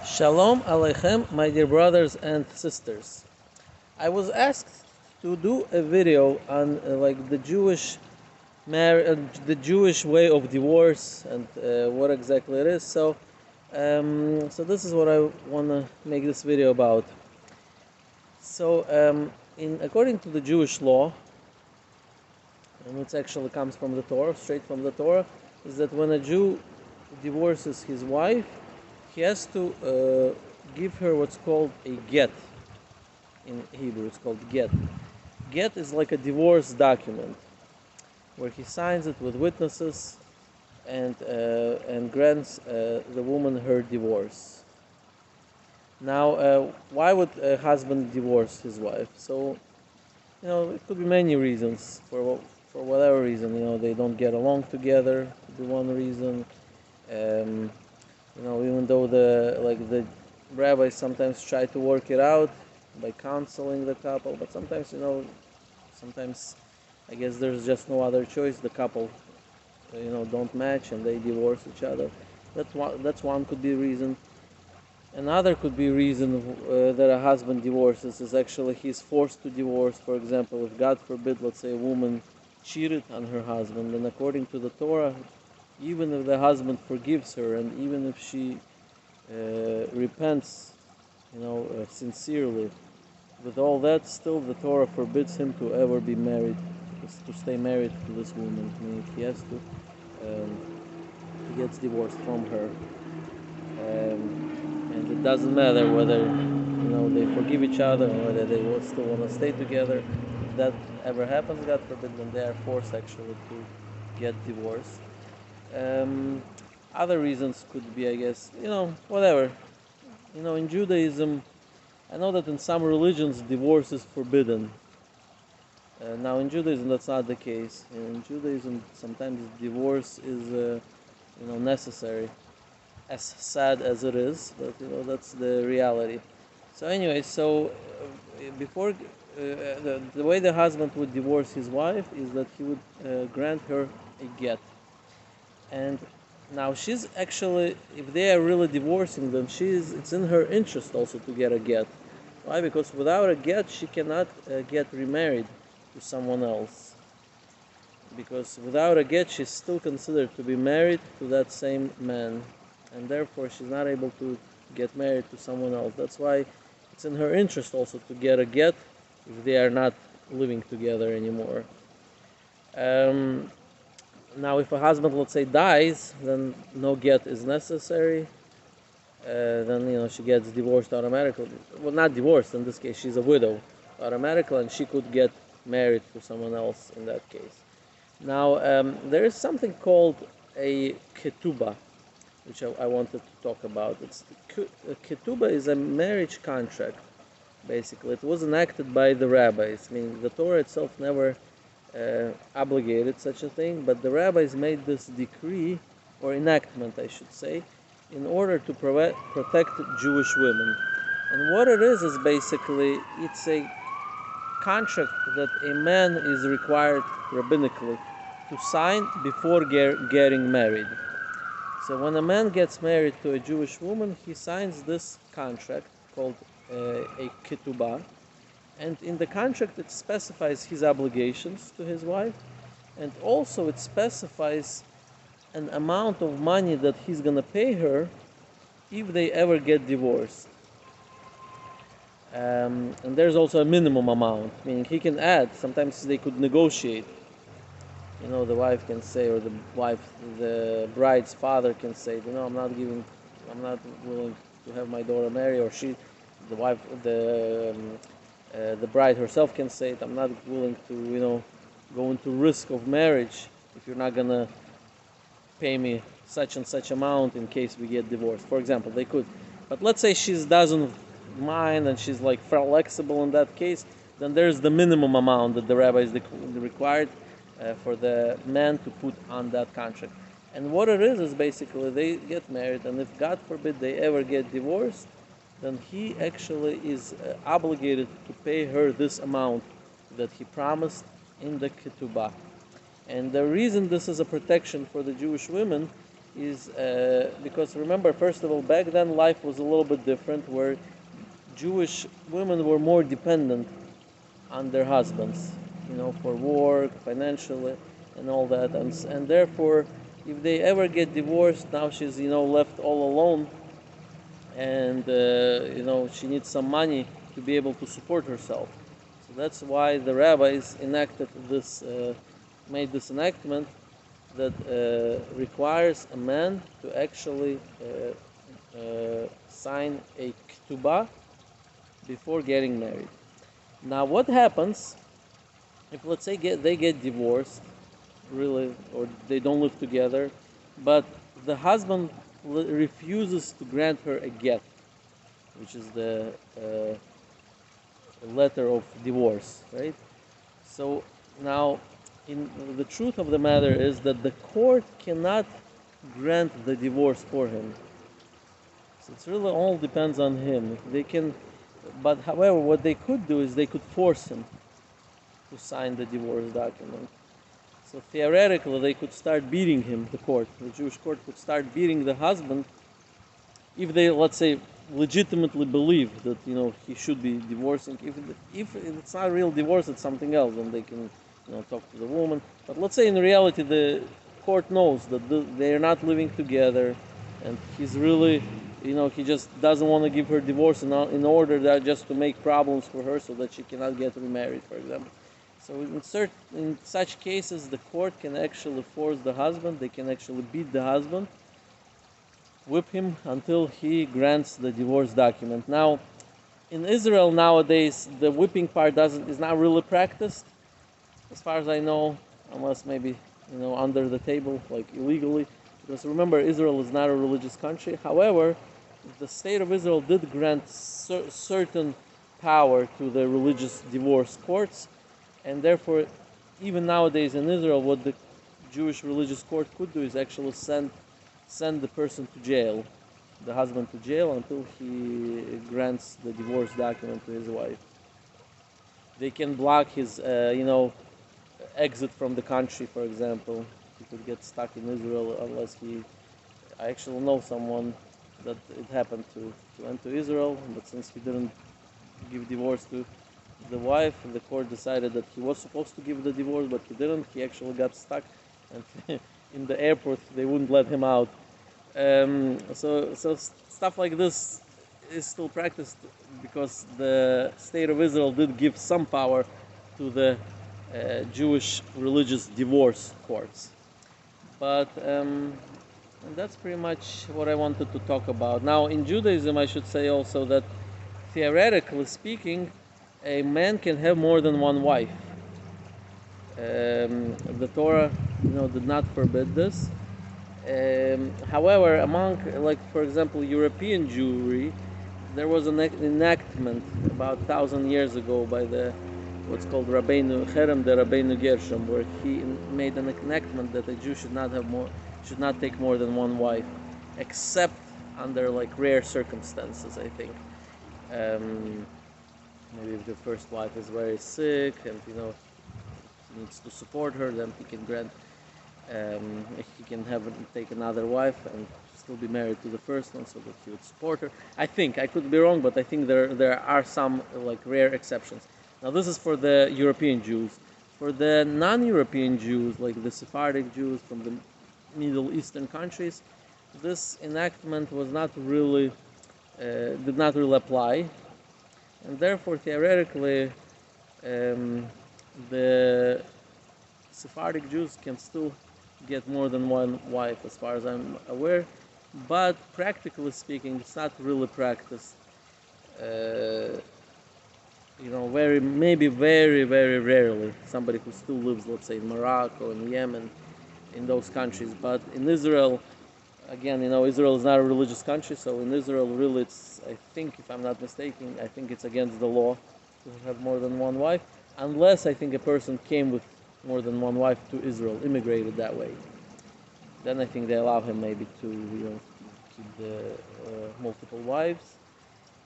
Shalom Aleichem, my dear brothers and sisters. I was asked to do a video on like the Jewish way of divorce and what exactly it is. So this is what I want to make this video about. According to the Jewish law, and it actually comes from the Torah, straight from the Torah, is that when a Jew divorces his wife, he has to give her what's called a get. In Hebrew, it's called get. Get is like a divorce document where he signs it with witnesses and grants the woman her divorce. Now, why would a husband divorce his wife? So, it could be many reasons. For whatever reason, they don't get along together. Could be one reason. Even though the rabbis sometimes try to work it out by counseling the couple, but sometimes I guess there's just no other choice. The couple, don't match and they divorce each other. That's one could be reason. Another could be reason that a husband divorces is actually he's forced to divorce. For example, if God forbid, let's say a woman cheated on her husband, then according to the Torah, even if the husband forgives her and even if she repents, sincerely, with all that, still the Torah forbids him to ever be married, to stay married to this woman. I mean, he has to, he gets divorced from her. And it doesn't matter whether they forgive each other or whether they will still want to stay together. If that ever happens, God forbid, then they are forced actually to get divorced. Other reasons could be, I guess, whatever. In Judaism, I know that in some religions divorce is forbidden. Now in Judaism that's not the case. In Judaism sometimes divorce is necessary, as sad as it is, but that's the reality. So anyway, before the way the husband would divorce his wife is that he would grant her a get. And now she's actually, if they are really divorcing them, it's in her interest also to get a get. Why? Because without a get, she cannot get remarried to someone else. Because without a get, she's still considered to be married to that same man. And therefore, she's not able to get married to someone else. That's why it's in her interest also to get a get if they are not living together anymore. Now, if a husband, let's say, dies, then no get is necessary. Then she gets divorced automatically. Well, not divorced in this case; she's a widow automatically, and she could get married to someone else in that case. Now, there is something called a Ketuba, which I wanted to talk about. Ketuba is a marriage contract. Basically, it was enacted by the rabbis. I mean, the Torah itself never obligated such a thing, but the rabbis made this decree, or enactment I should say, in order to protect Jewish women. And what it is basically, it's a contract that a man is required rabbinically to sign before getting married. So when a man gets married to a Jewish woman, he signs this contract called a Ketuba. And in the contract, it specifies his obligations to his wife, and also it specifies an amount of money that he's going to pay her if they ever get divorced. And there's also a minimum amount, meaning he can add. Sometimes they could negotiate. The wife can say, or the bride's father can say, I'm not willing to have my daughter marry, or the bride herself can say it, I'm not willing to, go into risk of marriage if you're not going to pay me such and such amount in case we get divorced. For example, they could. But let's say she doesn't mind and she's like flexible in that case, then there's the minimum amount that the rabbis required for the man to put on that contract. And what it is basically they get married, and if God forbid they ever get divorced, then he actually is obligated to pay her this amount that he promised in the Ketubah. And the reason this is a protection for the Jewish women is because remember, first of all, back then life was a little bit different, where Jewish women were more dependent on their husbands, for work, financially, and all that, and therefore, if they ever get divorced, now she's left all alone, and she needs some money to be able to support herself. So that's why the rabbis made this enactment that requires a man to actually sign a Ketuba before getting married. Now, what happens if, let's say, they get divorced, really, or they don't live together, but the husband refuses to grant her a get, which is the letter of divorce, right? So now, in the truth of the matter is that the court cannot grant the divorce for him. So it's really all depends on him. They can, but however, what they could do is they could force him to sign the divorce document. So theoretically, they could start beating him. The Jewish court could start beating the husband if they, let's say, legitimately believe that he should be divorcing. If it's not a real divorce, it's something else, then they can talk to the woman. But let's say in reality the court knows that they are not living together, and he's really he just doesn't want to give her divorce in order that just to make problems for her so that she cannot get remarried, for example. So in such cases, the court can actually force the husband. They can actually beat the husband, whip him until he grants the divorce document. Now, in Israel nowadays, the whipping part is not really practiced, as far as I know, unless maybe under the table, like illegally. Because remember, Israel is not a religious country. However, the state of Israel did grant certain power to the religious divorce courts, and therefore, even nowadays in Israel, what the Jewish religious court could do is actually send the person to jail, the husband to jail, until he grants the divorce document to his wife. They can block his, exit from the country, for example. He could get stuck in Israel unless I actually know someone that it happened to went to Israel, but since he didn't give divorce to the wife, the court decided that he was supposed to give the divorce, but he didn't. He actually got stuck, and in the airport they wouldn't let him out. So stuff like this is still practiced because the state of Israel did give some power to the Jewish religious divorce courts. But and that's pretty much what I wanted to talk about. Now, in Judaism, I should say also that theoretically speaking, a man can have more than one wife. The Torah, did not forbid this. However, among, like, for example, European Jewry, there was an enactment about 1,000 years ago by what's called Rabbeinu Cherem de Rabbeinu Gershom, where he made an enactment that a Jew should not take more than one wife, except under like rare circumstances, I think. Maybe if the first wife is very sick and he needs to support her, then he can grant. He can take another wife and still be married to the first one, so that he would support her. I think I could be wrong, but I think there are some like rare exceptions. Now this is for the European Jews. For the non-European Jews, like the Sephardic Jews from the Middle Eastern countries, this enactment was not really did not really apply, and therefore theoretically the Sephardic Jews can still get more than one wife, as far as I'm aware, but practically speaking, it's not really practiced. Maybe very, very rarely, somebody who still lives, let's say, in Morocco, in Yemen, in those countries. But in Israel, again, Israel is not a religious country, so in Israel, really, I think, if I'm not mistaken, I think it's against the law to have more than one wife, unless I think a person came with more than one wife to Israel, immigrated that way. Then I think they allow him maybe to keep the multiple wives.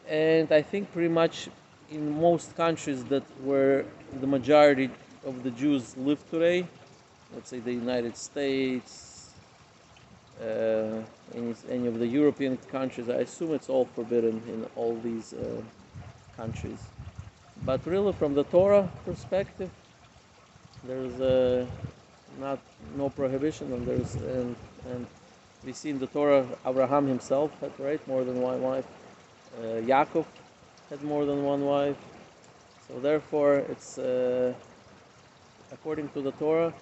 And I think pretty much in most countries where the majority of the Jews live today, let's say the United States, in any of the European countries. I assume it's all forbidden in all these countries. But really, from the Torah perspective, there's not no prohibition, and and we see in the Torah Abraham himself had more than one wife. Yaakov had more than one wife. So therefore, it's according to the Torah,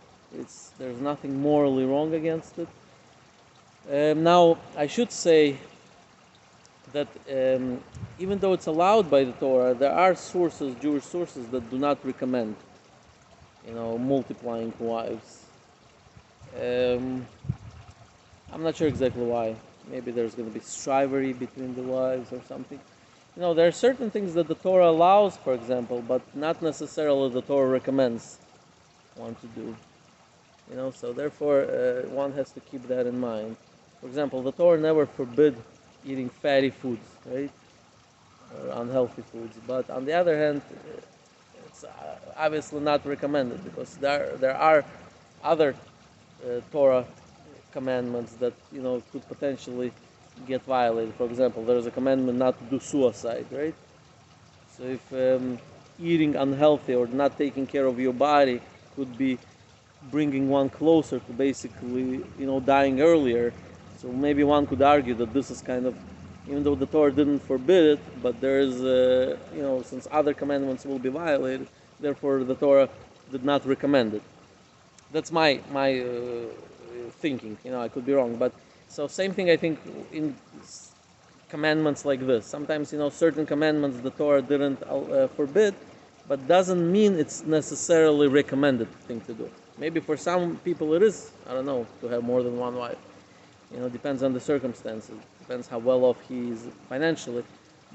there's nothing morally wrong against it. Now, I should say that even though it's allowed by the Torah, there are sources, Jewish sources, that do not recommend, multiplying wives. Um, I'm not sure exactly why. Maybe there's going to be strivery between the wives or something. There are certain things that the Torah allows, for example, but not necessarily the Torah recommends one to do. So therefore, one has to keep that in mind. For example, the Torah never forbid eating fatty foods, right? Or unhealthy foods. But on the other hand, it's obviously not recommended, because there are other Torah commandments that could potentially get violated. For example, there is a commandment not to do suicide, right? So if eating unhealthy or not taking care of your body could be bringing one closer to basically dying earlier, so maybe one could argue that this is kind of, even though the Torah didn't forbid it, but there is since other commandments will be violated, therefore the Torah did not recommend it. That's my thinking. I could be wrong, but so same thing I think in commandments like this. Sometimes certain commandments the Torah didn't forbid, but doesn't mean it's necessarily recommended thing to do. Maybe for some people it is, I don't know, to have more than one wife. Depends on the circumstances. Depends how well off he is financially.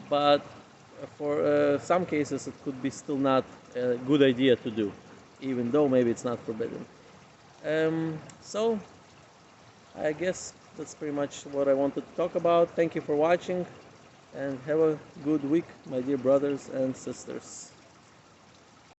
But for some cases, it could be still not a good idea to do, even though maybe it's not forbidden. So, I guess that's pretty much what I wanted to talk about. Thank you for watching, and have a good week, my dear brothers and sisters.